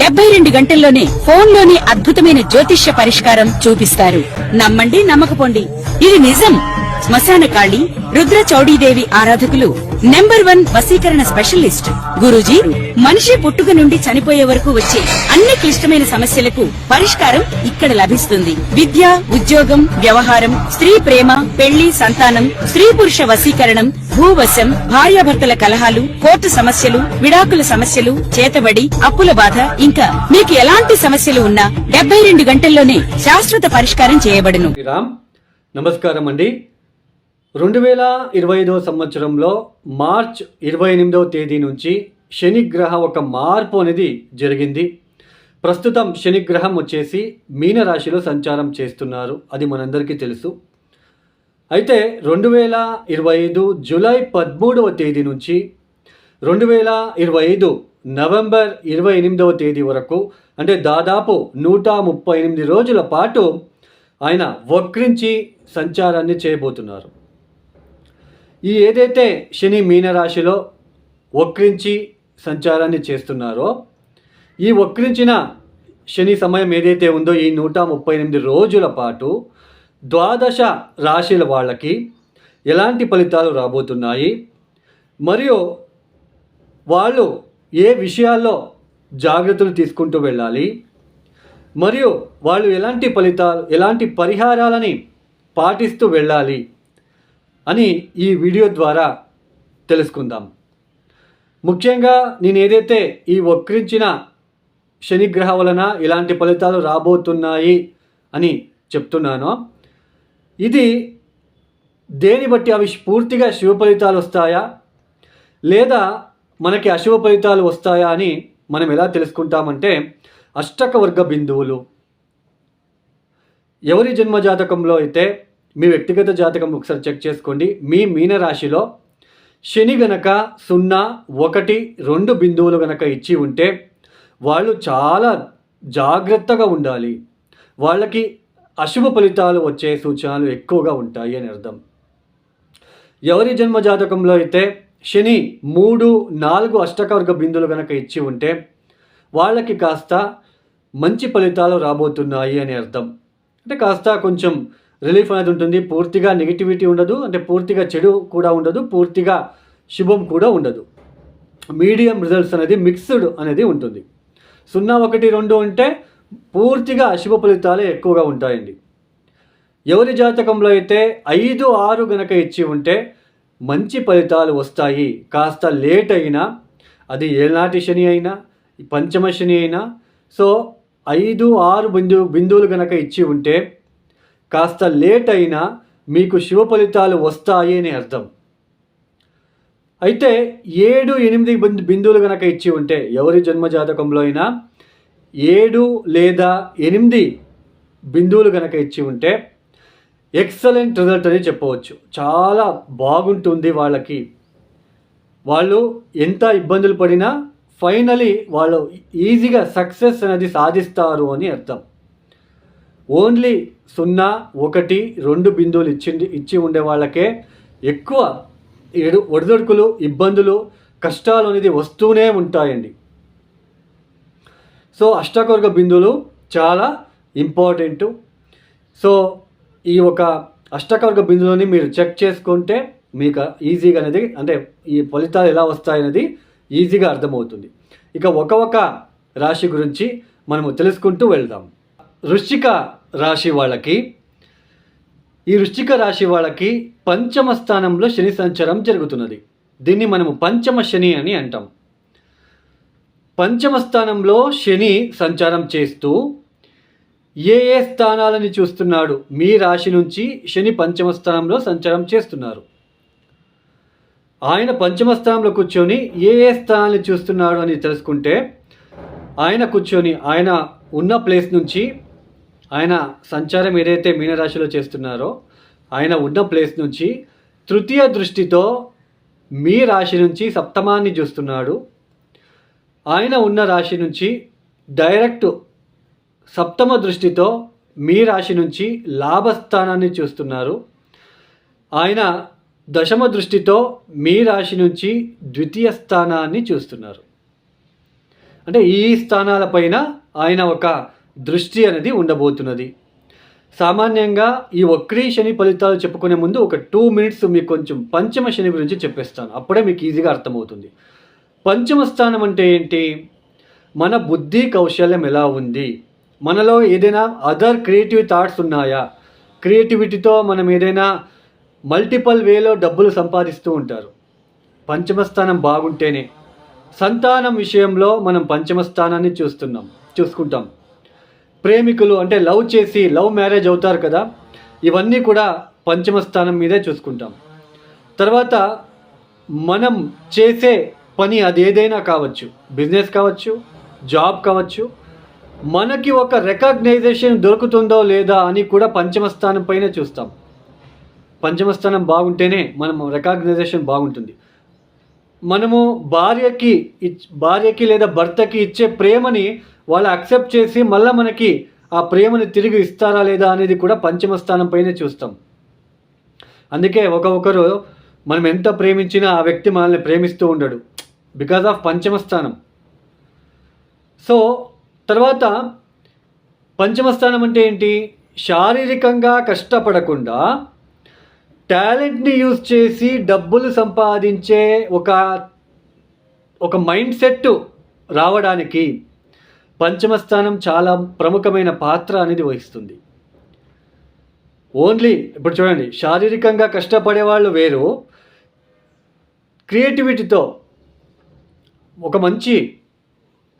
72 గంటల్లోనే ఫోన్లోని అద్భుతమైన జ్యోతిష్య పరిష్కారం చూపిస్తారు. నమ్మండి, నమ్మకపోండి, ఇది నిజం. శ్మశాన కాళి రుద్ర చౌడీదేవి ఆరాధకులు నంబర్ 1 వశీకరణ స్పెషలిస్ట్. గురూజీ మనిషి పుట్టుక నుండి చనిపోయే వరకు వచ్చే అన్ని క్లిష్టమైన సమస్యలకు పరిష్కారం ఇక్కడ లభిస్తుంది. విద్య, ఉద్యోగం, వ్యవహారం, స్త్రీ ప్రేమ, పెళ్లి, సంతానం, స్త్రీ పురుష వశీకరణం, భూవశం, భార్యాభర్తల కలహాలు, కోర్టు సమస్యలు, విడాకుల సమస్యలు, చేతబడి, అప్పుల బాధ, ఇంకా మీకు ఎలాంటి సమస్యలు ఉన్నా 72 గంటల్లోనే శాశ్వత పరిష్కారం చేయబడును. నమస్కారం అండి. 2025 సంవత్సరంలో మార్చ్ 28వ తేదీ నుంచి శనిగ్రహ ఒక మార్పు అనేది జరిగింది. ప్రస్తుతం శనిగ్రహం వచ్చేసి మీనరాశిలో సంచారం చేస్తున్నారు, అది మనందరికీ తెలుసు. అయితే 2025 జూలై 13వ తేదీ నుంచి 2025 నవంబర్ 28వ తేదీ వరకు, అంటే దాదాపు 138 రోజుల పాటు ఆయన వక్రించి సంచారాన్ని చేయబోతున్నారు. ఈ ఏదైతే శని మీనరాశిలో వక్రించి సంచారాన్ని చేస్తున్నారో, ఈ వక్రించిన శని సమయం ఏదైతే ఉందో ఈ 138 రోజుల పాటు ద్వాదశ రాశుల వాళ్ళకి ఎలాంటి ఫలితాలు రాబోతున్నాయి, మరియు వాళ్ళు ఏ విషయాల్లో జాగ్రత్తలు తీసుకుంటూ వెళ్ళాలి, మరియు వాళ్ళు ఎలాంటి పరిహారాలని పాటిస్తూ వెళ్ళాలి అని ఈ వీడియో ద్వారా తెలుసుకుందాం. ముఖ్యంగా నేను ఏదైతే ఈ వక్రించిన శనిగ్రహం వలన ఇలాంటి ఫలితాలు రాబోతున్నాయి అని చెప్తున్నానో, ఇది దేని బట్టి అవి పూర్తిగా శుభ ఫలితాలు వస్తాయా లేదా మనకి అశుభ ఫలితాలు వస్తాయా అని మనం ఎలా తెలుసుకుంటామంటే, అష్టక వర్గ బిందువులు ఎవరి జన్మజాతకంలో అయితే మీ వ్యక్తిగత జాతకం ఒకసారి చెక్ చేసుకోండి. మీ మీనరాశిలో శని గనక 0, 1, 2 బిందువులు గనక ఇచ్చి ఉంటే వాళ్ళు చాలా జాగ్రత్తగా ఉండాలి. వాళ్ళకి అశుభ ఫలితాలు వచ్చే సూచనలు ఎక్కువగా ఉంటాయి అని అర్థం. ఎవరి జన్మ జాతకంలో అయితే శని 3, 4 అష్టకవర్గ బిందువులు గనక ఇచ్చి ఉంటే వాళ్ళకి కాస్త మంచి ఫలితాలు రాబోతున్నాయి అని అర్థం. అంటే కాస్త కొంచెం రిలీఫ్ అనేది ఉంటుంది. పూర్తిగా నెగిటివిటీ ఉండదు, అంటే పూర్తిగా చెడు కూడా ఉండదు, పూర్తిగా శుభం కూడా ఉండదు. మీడియం రిజల్ట్స్ అనేది మిక్స్డ్ అనేది ఉంటుంది. 0, 1, 2 అంటే పూర్తిగా అశుభ ఫలితాలే ఎక్కువగా ఉంటాయండి. ఎవరి జాతకంలో అయితే 5, 6 గనక ఇచ్చి ఉంటే మంచి ఫలితాలు వస్తాయి. కాస్త లేట్ అయినా, అది ఏనాటి శని అయినా పంచమ శని అయినా, సో 5, 6 బిందువులు గనక ఇచ్చి ఉంటే కాస్త లేట్ అయినా మీకు శుభ ఫలితాలు వస్తాయి అని అర్థం. అయితే 7, 8 బిందువులు కనుక ఇచ్చి ఉంటే ఎవరి జన్మజాతకంలో అయినా 7 లేదా 8 బిందువులు కనుక ఇచ్చి ఉంటే ఎక్సలెంట్ రిజల్ట్ అని చెప్పవచ్చు. చాలా బాగుంటుంది వాళ్ళకి. వాళ్ళు ఎంత ఇబ్బందులు పడినా ఫైనలీ వాళ్ళు ఈజీగా సక్సెస్ అనేది సాధిస్తారు అని అర్థం. ఓన్లీ 0, 1, 2 బిందువులు ఇచ్చి ఉండే వాళ్ళకే ఎక్కువ ఒడిదొడుకులు, ఇబ్బందులు, కష్టాలు అనేది వస్తూనే ఉంటాయండి. సో అష్టకవర్గ బిందువులు చాలా ఇంపార్టెంట్. సో ఈ ఒక అష్టకవర్గ బిందువుని మీరు చెక్ చేసుకుంటే మీకు ఈజీగా అనేది, అంటే ఈ ఫలితాలు ఎలా వస్తాయనేది ఈజీగా అర్థమవుతుంది. ఇక ఒక రాశి గురించి మనము తెలుసుకుంటూ వెళ్దాం. వృశ్చిక రాశి వాళ్ళకి, ఈ వృశ్చిక రాశి వాళ్ళకి పంచమ స్థానంలో శని సంచారం జరుగుతున్నది. దీన్ని మనము పంచమ శని అని అంటాం. పంచమ స్థానంలో శని సంచారం చేస్తూ ఏ స్థానాలని చూస్తున్నాడు? మీ రాశి నుంచి శని పంచమ స్థానంలో సంచారం చేస్తున్నారు. ఆయన పంచమ స్థానంలో కూర్చొని ఏ స్థానాన్ని చూస్తున్నాడు అని తెలుసుకుంటే, ఆయన కూర్చొని ఆయన ఉన్న ప్లేస్ నుంచి, ఆయన సంచారం ఏదైతే మీనరాశిలో చేస్తున్నారో ఆయన ఉన్న ప్లేస్ నుంచి తృతీయ దృష్టితో మీ రాశి నుంచి సప్తమాన్ని చూస్తున్నాడు. ఆయన ఉన్న రాశి నుంచి డైరెక్ట్ సప్తమ దృష్టితో మీ రాశి నుంచి లాభస్థానాన్ని చూస్తున్నారు. ఆయన దశమ దృష్టితో మీ రాశి నుంచి ద్వితీయ స్థానాన్ని చూస్తున్నారు. అంటే ఈ స్థానాలపైన ఆయన ఒక దృష్టి అనేది ఉండబోతున్నది. సామాన్యంగా ఈ వక్రీ శని ఫలితాలు చెప్పుకునే ముందు ఒక 2 minutes మీకు కొంచెం పంచమ శని గురించి చెప్పేస్తాను. అప్పుడే మీకు ఈజీగా అర్థమవుతుంది. పంచమ స్థానం అంటే ఏంటి? మన బుద్ధి కౌశల్యం ఎలా ఉంది, మనలో ఏదైనా అదర్ క్రియేటివ్ థాట్స్ ఉన్నాయా, క్రియేటివిటీతో మనం ఏదైనా మల్టిపల్ వేలో డబ్బులు సంపాదిస్తూ ఉంటారు. పంచమ స్థానం బాగుంటేనే. సంతానం విషయంలో మనం పంచమ స్థానాన్ని చూసుకుంటాం. ప్రేమికులు అంటే లవ్ చేసి లవ్ మ్యారేజ్ అవుతారు కదా, ఇవన్నీ కూడా పంచమ స్థానం మీదే చూసుకుంటాం. తర్వాత మనం చేసే పని అది ఏదైనా కావచ్చు, బిజినెస్ కావచ్చు, జాబ్ కావచ్చు, మనకి ఒక రికగ్నైజేషన్ దొరుకుతుందో లేదా అని కూడా పంచమ స్థానం పైనే చూస్తాం. పంచమ స్థానం బాగుంటేనే మనం రికగ్నైజేషన్ బాగుంటుంది. మనము భార్యకి లేదా భర్తకి ఇచ్చే ప్రేమని వాళ్ళు యాక్సెప్ట్ చేసి మళ్ళీ మనకి ఆ ప్రేమని తిరిగి ఇస్తారా లేదా అనేది కూడా పంచమ స్థానం పైనే చూస్తాం. అందుకే ఒకరు మనం ఎంత ప్రేమించినా ఆ వ్యక్తి మనల్ని ప్రేమిస్తూ ఉండడు, బికాజ్ ఆఫ్ పంచమ స్థానం. సో తర్వాత పంచమ స్థానం అంటే ఏంటి? శారీరకంగా కష్టపడకుండా టాలెంట్ని యూజ్ చేసి డబ్బులు సంపాదించే ఒక మైండ్ సెట్ రావడానికి పంచమ స్థానం చాలా ప్రముఖమైన పాత్ర అనేది వహిస్తుంది. ఓన్లీ ఇప్పుడు చూడండి, శారీరకంగా కష్టపడే వాళ్ళు వేరు,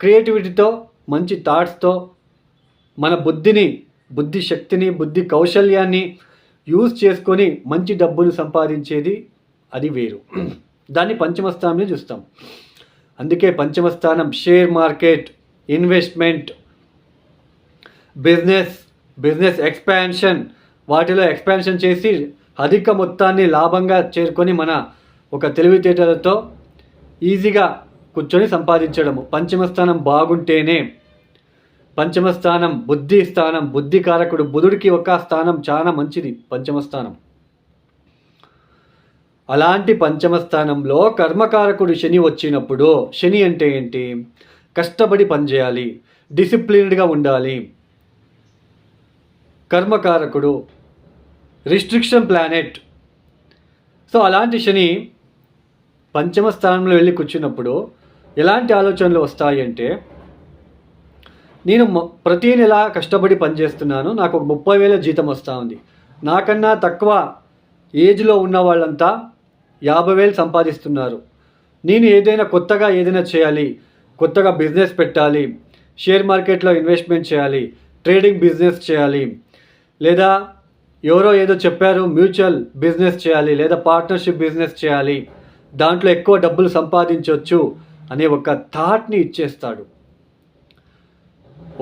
క్రియేటివిటీతో మంచి థాట్స్తో మన బుద్ధి శక్తిని, బుద్ధి కౌశల్యాన్ని యూజ్ చేసుకొని మంచి డబ్బులు సంపాదించేది అది వేరు. దాన్ని పంచమ స్థానంలో చూస్తాం. అందుకే పంచమ స్థానం share market, investment, business expansion, వాటిలో ఎక్స్పాన్షన్ చేసి అధిక మొత్తాన్ని లాభంగా చేరుకొని మన ఒక తెలివితేటలతో ఈజీగా కూర్చొని సంపాదించడము. పంచమ స్థానం బాగుంటేనే. పంచమ స్థానం బుద్ధి స్థానం, బుద్ధి కారకుడు బుధుడికి ఒక స్థానం చాలా మంచిది పంచమ స్థానం. అలాంటి పంచమ స్థానంలో కర్మకారకుడు శని వచ్చినప్పుడు, శని అంటే ఏంటి? కష్టపడి పనిచేయాలి, డిసిప్లిన్డ్గా ఉండాలి. కర్మకారకుడు, రిస్ట్రిక్షన్ ప్లానెట్. సో అలాంటి శని పంచమ స్థానంలో వెళ్ళి కూర్చున్నప్పుడు ఎలాంటి ఆలోచనలు వస్తాయి అంటే, నేను ప్రతి నెల కష్టపడి పనిచేస్తున్నాను, నాకు ఒక 30,000 జీతం వస్తూ ఉంది. నాకన్నా తక్కువ ఏజ్లో ఉన్న వాళ్ళంతా 50,000 సంపాదిస్తున్నారు. నేను కొత్తగా ఏదైనా చేయాలి, కొత్తగా బిజినెస్ పెట్టాలి, షేర్ మార్కెట్లో ఇన్వెస్ట్మెంట్ చేయాలి, ట్రేడింగ్ బిజినెస్ చేయాలి, లేదా ఎవరో ఏదో చెప్పారు మ్యూచువల్ బిజినెస్ చేయాలి, లేదా పార్ట్నర్షిప్ బిజినెస్ చేయాలి, దాంట్లో ఎక్కువ డబ్బులు సంపాదించవచ్చు అనే ఒక థాట్ని ఇచ్చేస్తాడు.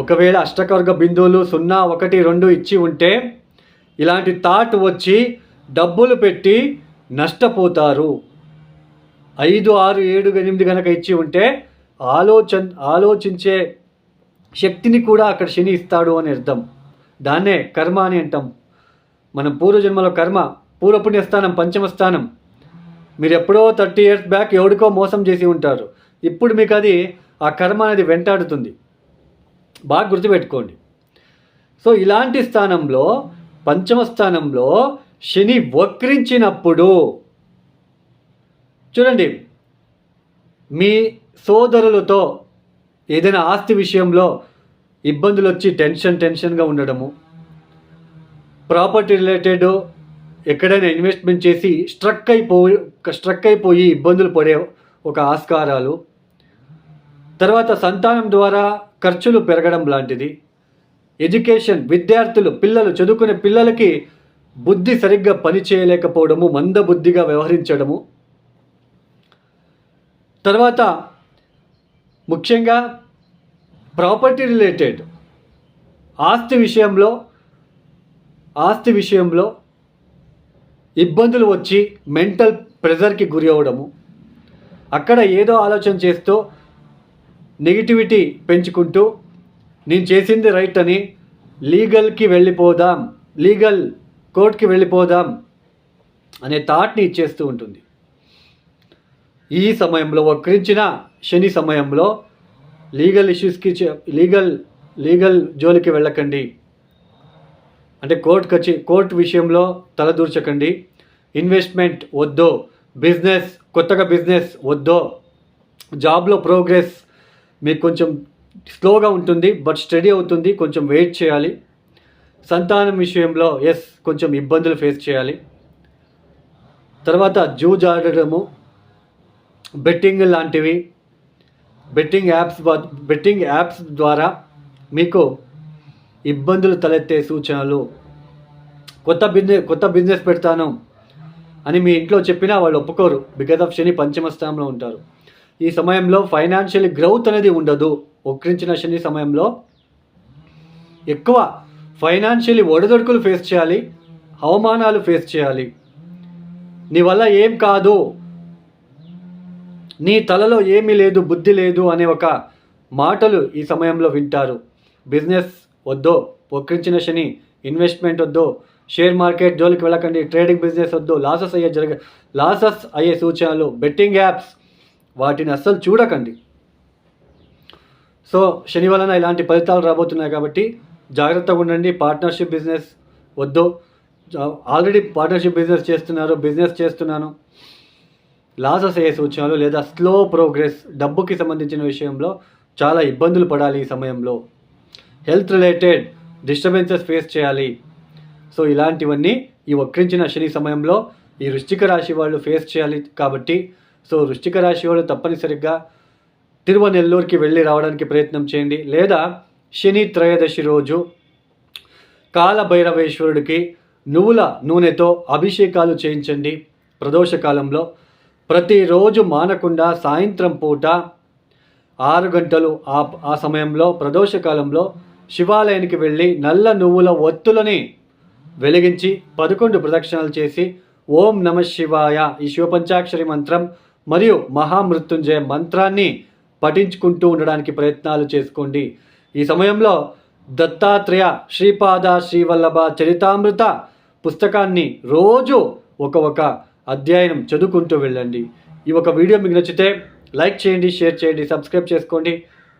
ఒకవేళ అష్టకవర్గ బిందువులు 0, 1, 2 ఇచ్చి ఉంటే ఇలాంటి థాట్ వచ్చి డబ్బులు పెట్టి నష్టపోతారు. 5, 6, 7, 8 కనుక ఇచ్చి ఉంటే ఆలోచించే శక్తిని కూడా అక్కడ శని ఇస్తాడు అని అర్థం. దాన్నే కర్మ అని అంటాం. మనం పూర్వజన్మలో కర్మ, పూర్వపుణ్యస్థానం పంచమ స్థానం. మీరు ఎప్పుడో 30 years బ్యాక్ ఎవడికో మోసం చేసి ఉంటారు. ఇప్పుడు మీకు అది ఆ కర్మ అనేది వెంటాడుతుంది. బాగా గుర్తుపెట్టుకోండి. సో ఇలాంటి స్థానంలో పంచమ స్థానంలో శని వక్రించినప్పుడు చూడండి, మీ సోదరులతో ఏదైనా ఆస్తి విషయంలో ఇబ్బందులు వచ్చి టెన్షన్గా ఉండడము, ప్రాపర్టీ రిలేటెడ్ ఎక్కడైనా ఇన్వెస్ట్మెంట్ చేసి స్ట్రక్ అయిపోయి ఇబ్బందులు పడే ఒక ఆస్కారాలు, తర్వాత సంతానం ద్వారా ఖర్చులు పెరగడం లాంటిది, ఎడ్యుకేషన్, పిల్లలు చదువుకునే పిల్లలకి బుద్ధి సరిగ్గా పని చేయలేకపోవడము, మందబుద్ధిగా వ్యవహరించడము, తర్వాత ముఖ్యంగా ప్రాపర్టీ రిలేటెడ్ ఆస్తి విషయంలో ఇబ్బందులు వచ్చి మెంటల్ ప్రెజర్కి గురి అవ్వడము, అక్కడ ఏదో ఆలోచన చేస్తూ నెగిటివిటీ పెంచుకుంటూ నేను చేసింది రైట్ అని లీగల్ కోర్ట్కి వెళ్ళిపోదాం అనే థాట్ని ఇచ్చేస్తూ ఉంటుంది. ఈ సమయంలో వక్రించిన శని సమయంలో లీగల్ ఇష్యూస్కి లీగల్ జోలికి వెళ్ళకండి. అంటే కోర్టు విషయంలో తలదూర్చకండి. ఇన్వెస్ట్మెంట్ వద్దో, కొత్తగా బిజినెస్ వద్దో, జాబ్లో ప్రోగ్రెస్ మీకు కొంచెం స్లోగా ఉంటుంది, బట్ స్టడీ అవుతుంది, కొంచెం వెయిట్ చేయాలి. సంతానం విషయంలో కొంచెం ఇబ్బందులు ఫేస్ చేయాలి. తర్వాత జూజాడము, బెట్టింగ్ లాంటివి, బెట్టింగ్ యాప్స్ ద్వారా మీకు ఇబ్బందులు తలెత్తే సూచనలు. కొత్త బిజినెస్ పెడతాను అని మీ ఇంట్లో చెప్పినా వాళ్ళు ఒప్పుకోరు, బికాజ్ ఆఫ్ శని పంచమ స్థానంలో ఉంటారు. ఈ సమయంలో ఫైనాన్షియల్ గ్రోత్ అనేది ఉండదు. వక్రించిన శని సమయంలో ఎక్కువ ఫైనాన్షియలీ ఒడిదొడుకులు ఫేస్ చేయాలి, అవమానాలు ఫేస్ చేయాలి. నీ వల్ల ఏం కాదు, నీ తలలో ఏమీ లేదు, బుద్ధి లేదు అనే ఒక మాటలు ఈ సమయంలో వింటారు. బిజినెస్ వద్దో, వక్రించిన శని, ఇన్వెస్ట్మెంట్ వద్దో, షేర్ మార్కెట్ జోలికి వెళ్ళకండి, ట్రేడింగ్ బిజినెస్ వద్దు, లాసెస్ అయ్యే సూచనలు, బెట్టింగ్ యాప్స్ వాటిని అస్సలు చూడకండి. సో శని వలన ఇలాంటి ఫలితాలు రాబోతున్నాయి కాబట్టి జాగ్రత్తగా ఉండండి. పార్ట్నర్షిప్ బిజినెస్ వద్దు. ఆల్రెడీ పార్ట్నర్షిప్ బిజినెస్ చేస్తున్నాను, లాసెస్ అయ్యే సూచనలు లేదా స్లో ప్రోగ్రెస్, డబ్బుకి సంబంధించిన విషయంలో చాలా ఇబ్బందులు పడాలి ఈ సమయంలో. హెల్త్ రిలేటెడ్ డిస్టర్బెన్సెస్ ఫేస్ చేయాలి. సో ఇలాంటివన్నీ ఈ వక్రించిన శని సమయంలో ఈ వృశ్చిక రాశి వాళ్ళు ఫేస్ చేయాలి. కాబట్టి సో వృశ్చిక రాశి వాళ్ళు తప్పనిసరిగా తిరువనెల్లూరుకి వెళ్ళి రావడానికి ప్రయత్నం చేయండి. లేదా శని త్రయోదశి రోజు కాలభైరవేశ్వరుడికి నువ్వుల నూనెతో అభిషేకాలు చేయించండి. ప్రదోష కాలంలో ప్రతిరోజు మానకుండా సాయంత్రం పూట 6 గంటలు ఆ సమయంలో ప్రదోష కాలంలో శివాలయానికి వెళ్ళి నల్ల నువ్వుల ఒత్తులని వెలిగించి 11 ప్రదక్షిణలు చేసి ఓం నమ శివాయ ఈ శివపంచాక్షరి మంత్రం మరియు మహామృత్యుంజయ మంత్రాన్ని పఠించుకుంటూ ఉండడానికి ప్రయత్నాలు చేసుకోండి. ఈ సమయంలో దత్తాత్రేయ శ్రీపాద శ్రీవల్లభ చరితామృత పుస్తకాన్ని రోజు ఒక అధ్యాయం చదువుకుంటూ వెళ్ళండి. ఈ ఒక వీడియో మీకు నచ్చితే లైక్ చేయండి, షేర్ చేయండి, సబ్స్క్రైబ్ చేసుకోండి.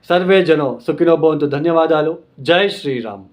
సర్వే జనో సుఖినో భవంతు. ధన్యవాదాలు. జై శ్రీరామ్.